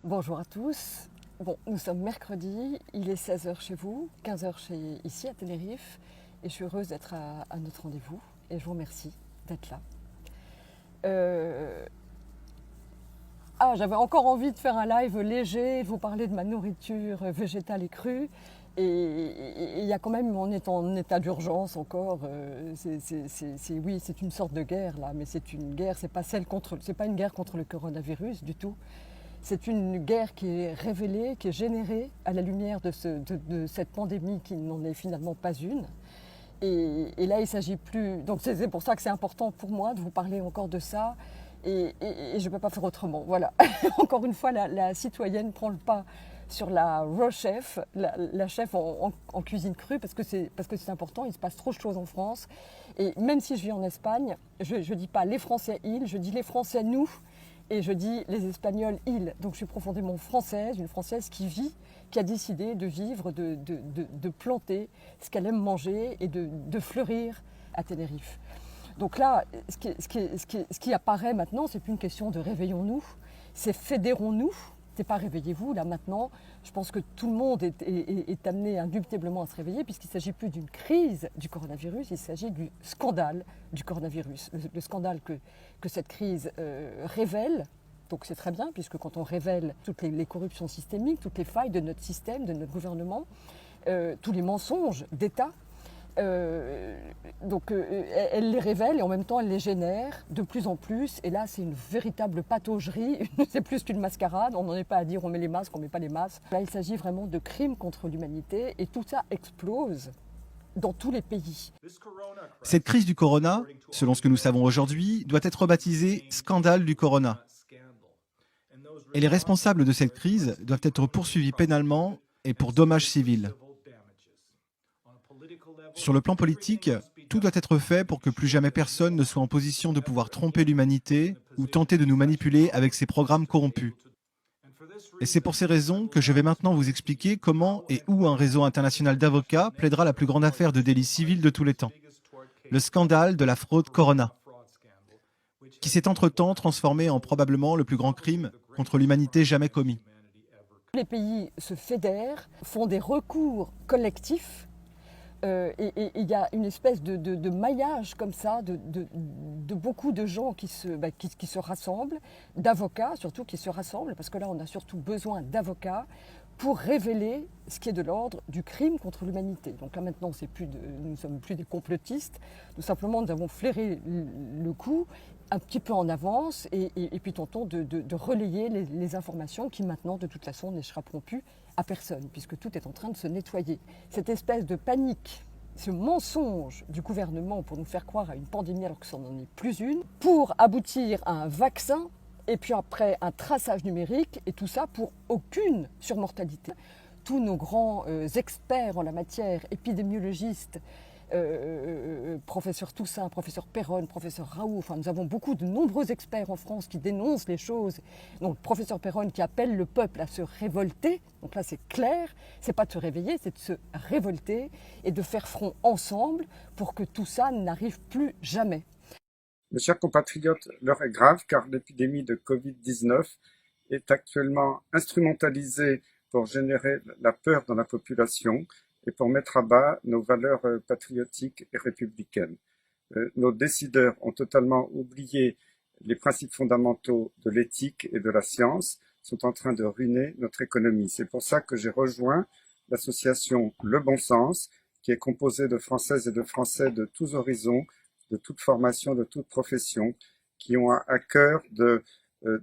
Bonjour à tous. Bon, nous sommes mercredi, il est 16 heures chez vous, 15 heures ici à Tenerife, et je suis heureuse d'être à notre rendez-vous, et je vous remercie d'être là. J'avais encore envie de faire un live léger, de vous parler de ma nourriture végétale et crue, et il y a quand même, on est en état d'urgence encore, oui, c'est une sorte de guerre là, mais c'est une guerre, c'est pas une guerre contre le coronavirus du tout. C'est une guerre qui est révélée, qui est générée à la lumière de cette pandémie qui n'en est finalement pas une. Et là, il ne s'agit plus... Donc c'est pour ça que c'est important pour moi de vous parler encore de ça. Et je ne peux pas faire autrement. Voilà. Encore une fois, la citoyenne prend le pas sur la raw chef, la chef en cuisine crue, parce que c'est important. Il se passe trop de choses en France. Et même si je vis en Espagne, je ne dis pas les Français ils, je dis les Français nous. Et je dis les Espagnols, ils. Donc je suis profondément française, une Française qui vit, qui a décidé de vivre, de planter ce qu'elle aime manger et de fleurir à Tenerife. Donc là, ce qui apparaît maintenant, c'est plus une question de réveillons-nous, c'est fédérons-nous. C'est pas réveillez-vous, là maintenant, je pense que tout le monde est amené indubitablement à se réveiller puisqu'il ne s'agit plus d'une crise du coronavirus, il s'agit du scandale du coronavirus. Le scandale que cette crise révèle, donc c'est très bien puisque quand on révèle toutes les corruptions systémiques, toutes les failles de notre système, de notre gouvernement, tous les mensonges d'État, elle les révèle et en même temps elle les génère de plus en plus. Et là, c'est une véritable pataugerie. C'est plus qu'une mascarade. On n'en est pas à dire on met les masques, on ne met pas les masques. Là, il s'agit vraiment de crimes contre l'humanité et tout ça explose dans tous les pays. Cette crise du corona, selon ce que nous savons aujourd'hui, doit être baptisée scandale du corona. Et les responsables de cette crise doivent être poursuivis pénalement et pour dommages civils. Sur le plan politique, tout doit être fait pour que plus jamais personne ne soit en position de pouvoir tromper l'humanité ou tenter de nous manipuler avec ses programmes corrompus. Et c'est pour ces raisons que je vais maintenant vous expliquer comment et où un réseau international d'avocats plaidera la plus grande affaire de délit civil de tous les temps, le scandale de la fraude Corona, qui s'est entre-temps transformé en probablement le plus grand crime contre l'humanité jamais commis. Les pays se fédèrent, font des recours collectifs. Et il y a une espèce de maillage comme ça, de beaucoup de gens qui se rassemblent, d'avocats surtout qui se rassemblent, parce que là on a surtout besoin d'avocats pour révéler ce qui est de l'ordre du crime contre l'humanité. Donc là maintenant nous ne sommes plus des complotistes, nous avons flairé le coup un petit peu en avance et puis tentons de relayer les informations qui maintenant de toute façon n'échapperont plus à personne, puisque tout est en train de se nettoyer. Cette espèce de panique, ce mensonge du gouvernement pour nous faire croire à une pandémie alors que ça n'en est plus une, pour aboutir à un vaccin, et puis après un traçage numérique, et tout ça pour aucune surmortalité. Tous nos grands experts en la matière, épidémiologistes, professeur Toussaint, professeur Perronne, professeur Raoult, enfin nous avons de nombreux experts en France qui dénoncent les choses. Donc professeur Perronne qui appelle le peuple à se révolter, donc là c'est clair, c'est pas de se réveiller, c'est de se révolter et de faire front ensemble pour que tout ça n'arrive plus jamais. Mes chers compatriotes, l'heure est grave car l'épidémie de Covid-19 est actuellement instrumentalisée pour générer la peur dans la population et pour mettre à bas nos valeurs patriotiques et républicaines. Nos décideurs ont totalement oublié les principes fondamentaux de l'éthique et de la science, sont en train de ruiner notre économie. C'est pour ça que j'ai rejoint l'association Le Bon Sens, qui est composée de Françaises et de Français de tous horizons, de toute formation, de toute profession, qui ont à cœur de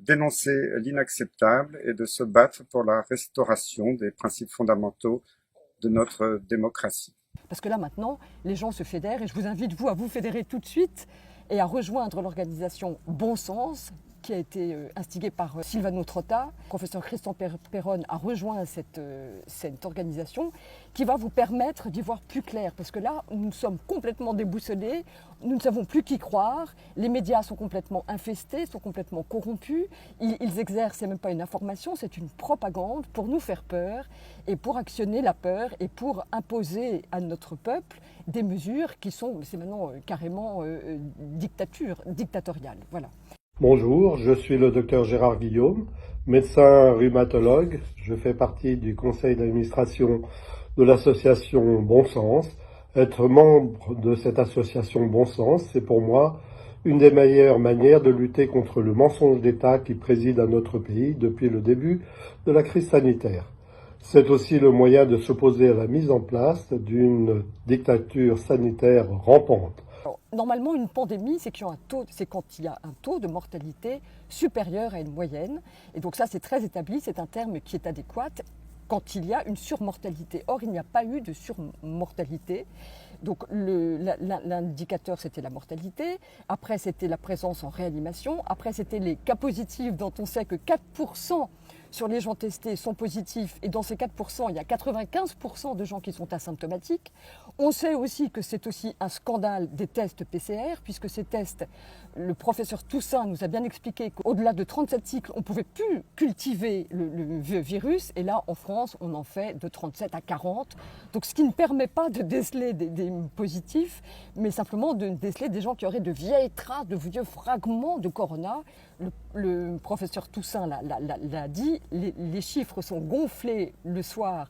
dénoncer l'inacceptable et de se battre pour la restauration des principes fondamentaux de notre démocratie. Parce que là maintenant, les gens se fédèrent et je vous invite vous à vous fédérer tout de suite et à rejoindre l'organisation Bon Sens qui a été instigée par Silvano Trotta. Le professeur Christian Perronne a rejoint cette organisation qui va vous permettre d'y voir plus clair. Parce que là, nous sommes complètement déboussolés, nous ne savons plus qui croire, les médias sont complètement infestés, sont complètement corrompus, ils exercent, c'est même pas une information, c'est une propagande pour nous faire peur et pour actionner la peur et pour imposer à notre peuple des mesures qui sont, c'est maintenant carrément dictatoriales. Voilà. Bonjour, je suis le docteur Gérard Guillaume, médecin rhumatologue. Je fais partie du conseil d'administration de l'association Bon Sens. Être membre de cette association Bon Sens, c'est pour moi une des meilleures manières de lutter contre le mensonge d'État qui préside à notre pays depuis le début de la crise sanitaire. C'est aussi le moyen de s'opposer à la mise en place d'une dictature sanitaire rampante. Alors, normalement, une pandémie, c'est quand il y a un taux de mortalité supérieur à une moyenne. Et donc ça, c'est très établi, c'est un terme qui est adéquat quand il y a une surmortalité. Or, il n'y a pas eu de surmortalité. Donc l'indicateur, c'était la mortalité. Après, c'était la présence en réanimation. Après, c'était les cas positifs dont on sait que 4% sur les gens testés sont positifs. Et dans ces 4%, il y a 95% de gens qui sont asymptomatiques. On sait aussi que c'est aussi un scandale des tests PCR, puisque ces tests, le professeur Toussaint nous a bien expliqué qu'au-delà de 37 cycles, on ne pouvait plus cultiver le virus. Et là, en France, on en fait de 37 à 40. Donc, ce qui ne permet pas de déceler des positifs, mais simplement de déceler des gens qui auraient de vieilles traces, de vieux fragments de corona. Le professeur Toussaint l'a dit, les chiffres sont gonflés le soir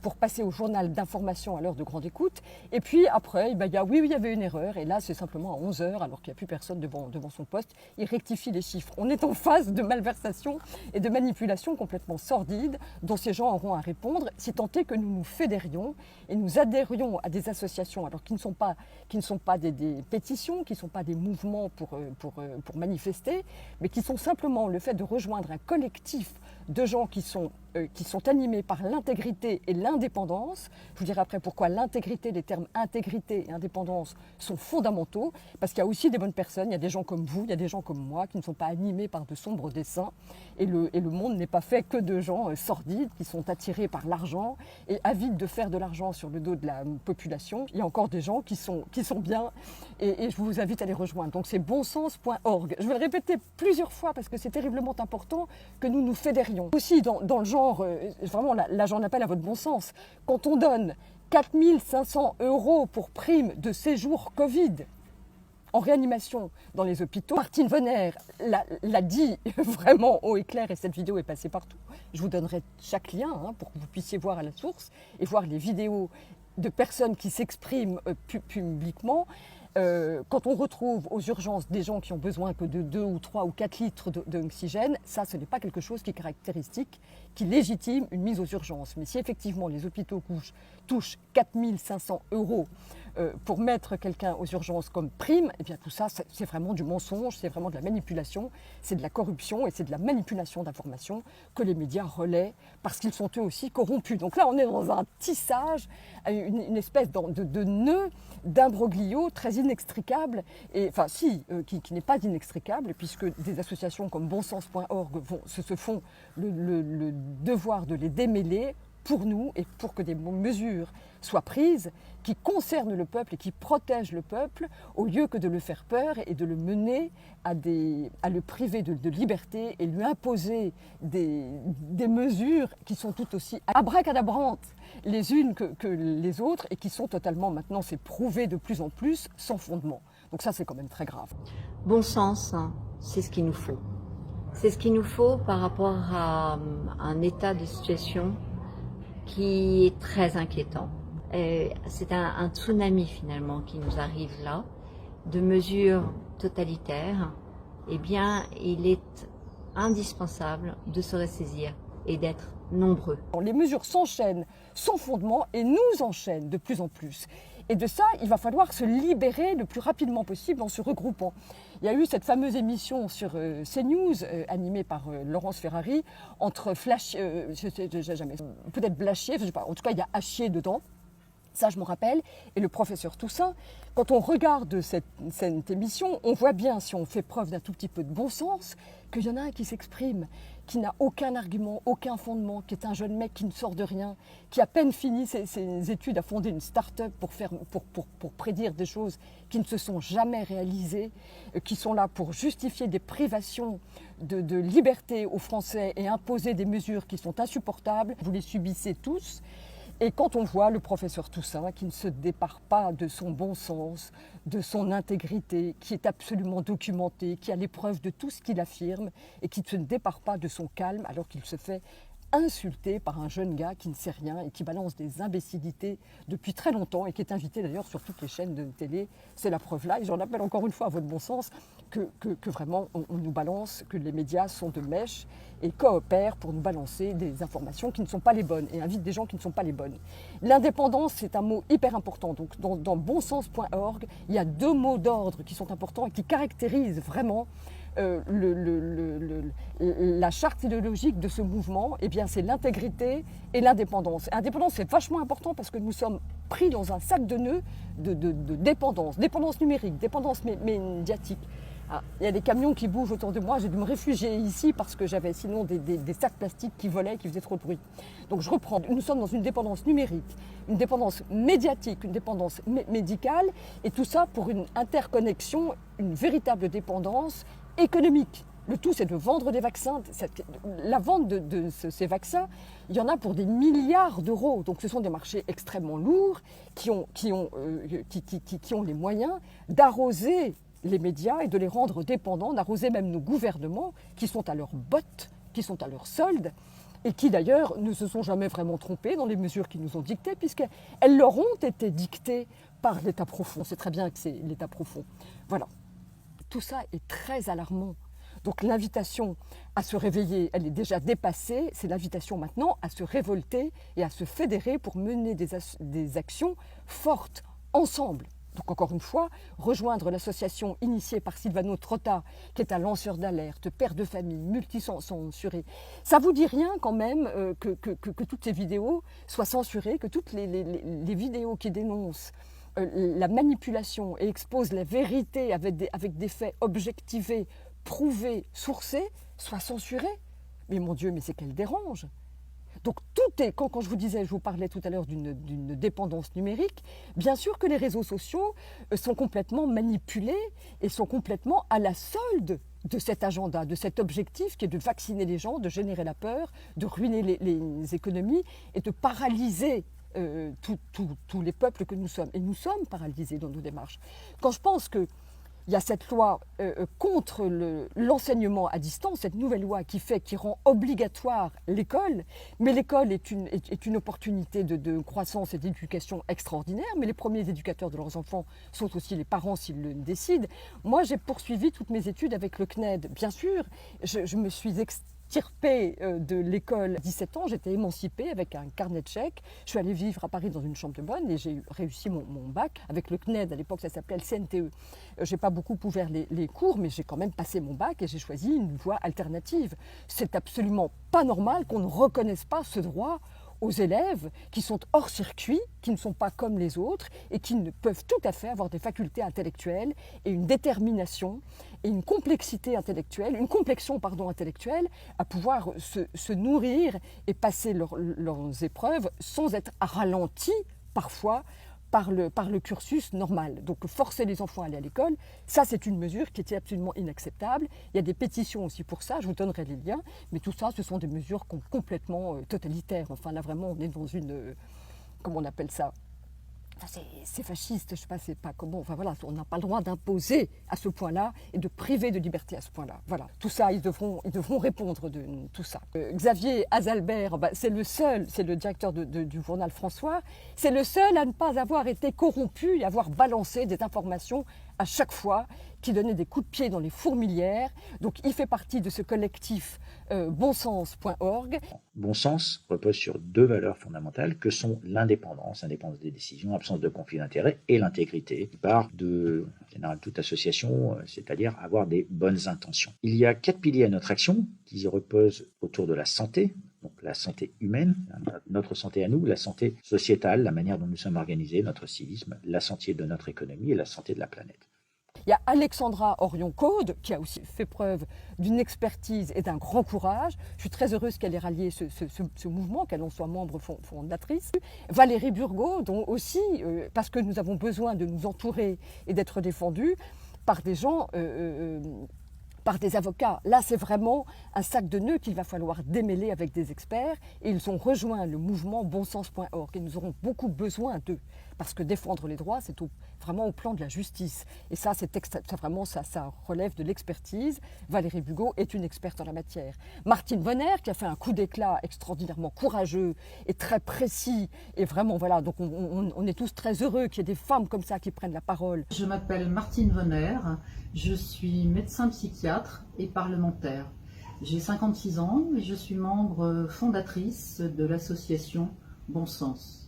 pour passer au journal d'information à l'heure de grande écoute. Et puis après, il y avait une erreur. Et là, c'est simplement à 11 heures, alors qu'il n'y a plus personne devant son poste. Il rectifie les chiffres. On est en phase de malversation et de manipulation complètement sordide dont ces gens auront à répondre, si tant est que nous nous fédérions et nous adhérions à des associations, alors qui ne sont pas des pétitions, qui ne sont pas des mouvements pour manifester, mais qui sont simplement le fait de rejoindre un collectif de gens qui sont animés par l'intégrité et l'indépendance. Je vous dirai après pourquoi l'intégrité, les termes intégrité et indépendance sont fondamentaux, parce qu'il y a aussi des bonnes personnes, il y a des gens comme vous, il y a des gens comme moi qui ne sont pas animés par de sombres desseins, et le monde n'est pas fait que de gens sordides qui sont attirés par l'argent et avides de faire de l'argent sur le dos de la population. Il y a encore des gens qui sont bien, et je vous invite à les rejoindre. Donc c'est bonsens.org. Je vais le répéter plusieurs fois parce que c'est terriblement important que nous nous fédérions. Aussi dans le genre, vraiment là j'en appelle à votre bon sens, quand on donne 4 500 € pour prime de séjour Covid en réanimation dans les hôpitaux, Martine Vonner l'a dit vraiment haut et clair, et cette vidéo est passée partout. Je vous donnerai chaque lien pour que vous puissiez voir à la source et voir les vidéos de personnes qui s'expriment publiquement. Quand on retrouve aux urgences des gens qui ont besoin que de 2 ou 3 ou 4 litres d'oxygène, ça, ce n'est pas quelque chose qui est caractéristique, qui légitime une mise aux urgences. Mais si effectivement les hôpitaux touchent 4 500 € pour mettre quelqu'un aux urgences comme prime, eh bien tout ça, c'est vraiment du mensonge, c'est vraiment de la manipulation, c'est de la corruption et c'est de la manipulation d'informations que les médias relaient parce qu'ils sont eux aussi corrompus. Donc là, on est dans un tissage, une espèce de nœud d'imbroglio très inextricable, et, enfin qui n'est pas inextricable, puisque des associations comme bonsens.org se font le devoir de les démêler pour nous et pour que des mesures soient prises qui concernent le peuple et qui protègent le peuple, au lieu que de le faire peur et de le mener à le priver de liberté et lui imposer des mesures qui sont tout aussi abracadabrantes les unes que les autres et qui sont totalement, maintenant c'est prouvé de plus en plus, sans fondement. Donc ça, c'est quand même très grave. Bon sens, c'est ce qu'il nous faut. C'est ce qu'il nous faut par rapport à un état de situation qui est très inquiétant. C'est un tsunami finalement qui nous arrive là, de mesures totalitaires. Eh bien, il est indispensable de se ressaisir et d'être nombreux. Les mesures s'enchaînent sans fondement et nous enchaînent de plus en plus. Et de ça, il va falloir se libérer le plus rapidement possible en se regroupant. Il y a eu cette fameuse émission sur CNews, animée par Laurence Ferrari, entre peut-être Blachier, je sais pas, en tout cas il y a Hachier dedans. Ça, je m'en rappelle. Et le professeur Toussaint, quand on regarde cette émission, on voit bien, si on fait preuve d'un tout petit peu de bon sens, qu'il y en a un qui s'exprime, qui n'a aucun argument, aucun fondement, qui est un jeune mec qui ne sort de rien, qui a à peine fini ses études, a fondé une start-up pour prédire des choses qui ne se sont jamais réalisées, qui sont là pour justifier des privations de liberté aux Français et imposer des mesures qui sont insupportables. Vous les subissez tous. Et quand on voit le professeur Toussaint qui ne se départ pas de son bon sens, de son intégrité, qui est absolument documenté, qui a les preuves de tout ce qu'il affirme et qui ne se départ pas de son calme alors qu'il se fait insulté par un jeune gars qui ne sait rien et qui balance des imbécilités depuis très longtemps et qui est invité d'ailleurs sur toutes les chaînes de télé. C'est la preuve là, et j'en appelle encore une fois à votre bon sens, que vraiment on nous balance, que les médias sont de mèche et coopèrent pour nous balancer des informations qui ne sont pas les bonnes et invitent des gens qui ne sont pas les bonnes. L'indépendance, c'est un mot hyper important. Donc dans bonsens.org, il y a 2 mots d'ordre qui sont importants et qui caractérisent vraiment la charte idéologique de ce mouvement. Eh bien, c'est l'intégrité et l'indépendance. L'indépendance, c'est vachement important parce que nous sommes pris dans un sac de nœuds de dépendance. Dépendance numérique, dépendance médiatique. Ah, il y a des camions qui bougent autour de moi, j'ai dû me réfugier ici parce que j'avais sinon des sacs plastiques qui volaient, qui faisaient trop de bruit. Donc je reprends, nous sommes dans une dépendance numérique, une dépendance médiatique, une dépendance médicale, et tout ça pour une interconnexion, une véritable dépendance économique. Le tout, c'est de vendre des vaccins. La vente de ces vaccins, il y en a pour des milliards d'euros. Donc ce sont des marchés extrêmement lourds qui ont les moyens d'arroser les médias et de les rendre dépendants, d'arroser même nos gouvernements qui sont à leur botte, qui sont à leur solde et qui d'ailleurs ne se sont jamais vraiment trompés dans les mesures qu'ils nous ont dictées puisqu'elles leur ont été dictées par l'État profond. On sait très bien que c'est l'État profond. Voilà. Tout ça est très alarmant. Donc l'invitation à se réveiller, elle est déjà dépassée. C'est l'invitation maintenant à se révolter et à se fédérer pour mener des actions fortes, ensemble. Donc encore une fois, rejoindre l'association initiée par Silvano Trotta, qui est un lanceur d'alerte, père de famille, multicensuré. Ça vous dit rien quand même que toutes ces vidéos soient censurées, que toutes les vidéos qui dénoncent la manipulation et exposent la vérité avec des faits objectivés, prouvés, sourcés, soient censurées? Mais mon Dieu, mais c'est qu'elle dérange. Donc tout est, quand je vous parlais tout à l'heure d'une dépendance numérique, bien sûr que les réseaux sociaux sont complètement manipulés et sont complètement à la solde de cet agenda, de cet objectif qui est de vacciner les gens, de générer la peur, de ruiner les économies et de paralyser tous les peuples que nous sommes. Et nous sommes paralysés dans nos démarches. Quand je pense que il y a cette loi contre l'enseignement à distance, cette nouvelle loi qui rend obligatoire l'école, mais l'école est une opportunité de croissance et d'éducation extraordinaire, mais les premiers éducateurs de leurs enfants sont aussi les parents s'ils le décident. Moi, j'ai poursuivi toutes mes études avec le CNED. Bien sûr, je me suis extirpée de l'école à 17 ans, j'étais émancipée avec un carnet de chèques. Je suis allée vivre à Paris dans une chambre de bonne et j'ai réussi mon bac avec le CNED. À l'époque, ça s'appelait le CNTE. Je n'ai pas beaucoup ouvert les cours, mais j'ai quand même passé mon bac et j'ai choisi une voie alternative. C'est absolument pas normal qu'on ne reconnaisse pas ce droit aux élèves qui sont hors circuit, qui ne sont pas comme les autres et qui ne peuvent tout à fait avoir des facultés intellectuelles et une détermination et une complexité intellectuelle, une complexion intellectuelle à pouvoir se nourrir et passer leurs épreuves sans être ralentis parfois par le cursus normal. Donc forcer les enfants à aller à l'école, ça c'est une mesure qui était absolument inacceptable. Il y a des pétitions aussi pour ça, je vous donnerai les liens, mais tout ça ce sont des mesures complètement totalitaires. Enfin là vraiment on est dans une... comment on appelle ça ? Enfin, c'est fasciste, je ne sais pas, c'est pas comment. Enfin voilà, on n'a pas le droit d'imposer à ce point-là et de priver de liberté à ce point-là. Voilà, tout ça, ils devront répondre de tout ça. Xavier Azalbert, c'est le directeur du journal François, c'est le seul à ne pas avoir été corrompu et avoir balancé des informations à chaque fois, qui donnait des coups de pied dans les fourmilières. Donc il fait partie de ce collectif bonsens.org. Bon sens repose sur 2 valeurs fondamentales que sont l'indépendance des décisions, absence de conflit d'intérêts, et l'intégrité, qui part de, en général, toute association, c'est-à-dire avoir des bonnes intentions. Il y a 4 piliers à notre action qui reposent autour de la santé, donc la santé humaine, notre santé à nous, la santé sociétale, la manière dont nous sommes organisés, notre civisme, la santé de notre économie et la santé de la planète. Il y a Alexandra Orion-Caude qui a aussi fait preuve d'une expertise et d'un grand courage. Je suis très heureuse qu'elle ait rallié ce mouvement, qu'elle en soit membre fondatrice. Valérie Burgot, dont aussi, parce que nous avons besoin de nous entourer et d'être défendus par des gens par des avocats. Là, c'est vraiment un sac de nœuds qu'il va falloir démêler avec des experts. Et ils ont rejoint le mouvement bonsens.org et nous aurons beaucoup besoin d'eux. Parce que défendre les droits, c'est vraiment au plan de la justice. Et ça, ça relève de l'expertise. Valérie Bugeaud est une experte en la matière. Martine Bonner, qui a fait un coup d'éclat extraordinairement courageux et très précis. Et vraiment, voilà, donc on est tous très heureux qu'il y ait des femmes comme ça qui prennent la parole. Je m'appelle Martine Bonner, je suis médecin psychiatre et parlementaire. J'ai 56 ans et je suis membre fondatrice de l'association Bon Sens.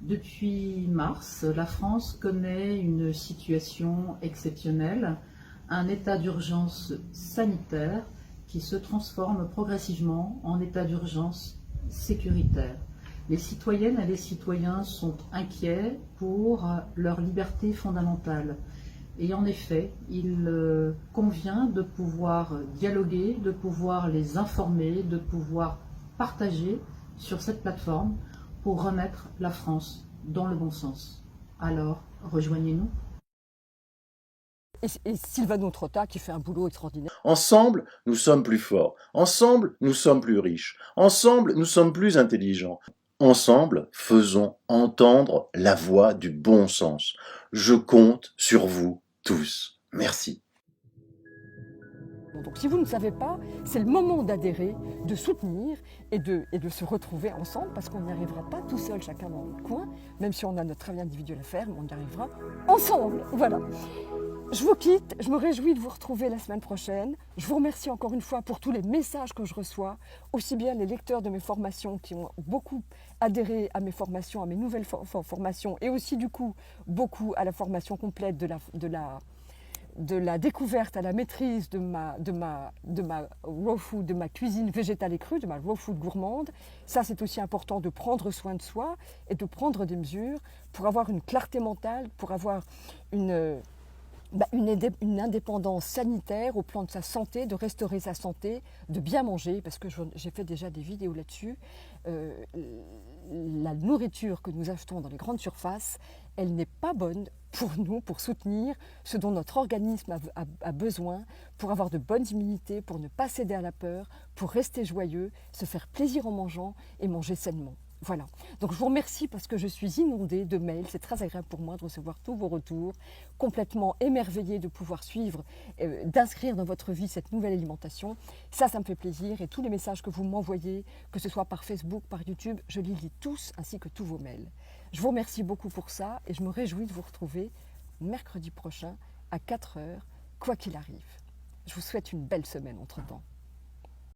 Depuis mars, la France connaît une situation exceptionnelle, un état d'urgence sanitaire qui se transforme progressivement en état d'urgence sécuritaire. Les citoyennes et les citoyens sont inquiets pour leur liberté fondamentale. Et en effet, il convient de pouvoir dialoguer, de pouvoir les informer, de pouvoir partager sur cette plateforme pour remettre la France dans le bon sens. Alors, rejoignez-nous. Et Silvano Trotta qui fait un boulot extraordinaire. Ensemble, nous sommes plus forts. Ensemble, nous sommes plus riches. Ensemble, nous sommes plus intelligents. Ensemble, faisons entendre la voix du bon sens. Je compte sur vous tous. Merci. Donc si vous ne savez pas, c'est le moment d'adhérer, de soutenir et de se retrouver ensemble parce qu'on n'y arrivera pas tout seul, chacun dans notre coin, même si on a notre travail individuel à faire, mais on y arrivera ensemble. Voilà. Je vous quitte, je me réjouis de vous retrouver la semaine prochaine. Je vous remercie encore une fois pour tous les messages que je reçois, aussi bien les lecteurs de mes formations qui ont beaucoup adhéré à mes formations, à mes nouvelles formations, et aussi du coup beaucoup à la formation complète de la découverte à la maîtrise de ma raw food, de ma cuisine végétale et crue, de ma raw food gourmande. Ça, c'est aussi important de prendre soin de soi et de prendre des mesures pour avoir une clarté mentale, pour avoir une indépendance sanitaire au plan de sa santé, de restaurer sa santé, de bien manger, parce que j'ai fait déjà des vidéos là-dessus. La nourriture que nous achetons dans les grandes surfaces, elle n'est pas bonne pour nous, pour soutenir ce dont notre organisme a besoin, pour avoir de bonnes immunités, pour ne pas céder à la peur, pour rester joyeux, se faire plaisir en mangeant et manger sainement. Voilà. Donc je vous remercie parce que je suis inondée de mails. C'est très agréable pour moi de recevoir tous vos retours, complètement émerveillée de pouvoir suivre, d'inscrire dans votre vie cette nouvelle alimentation. Ça me fait plaisir. Et tous les messages que vous m'envoyez, que ce soit par Facebook, par YouTube, je les lis tous, ainsi que tous vos mails. Je vous remercie beaucoup pour ça et je me réjouis de vous retrouver mercredi prochain à 4h, quoi qu'il arrive. Je vous souhaite une belle semaine entre-temps.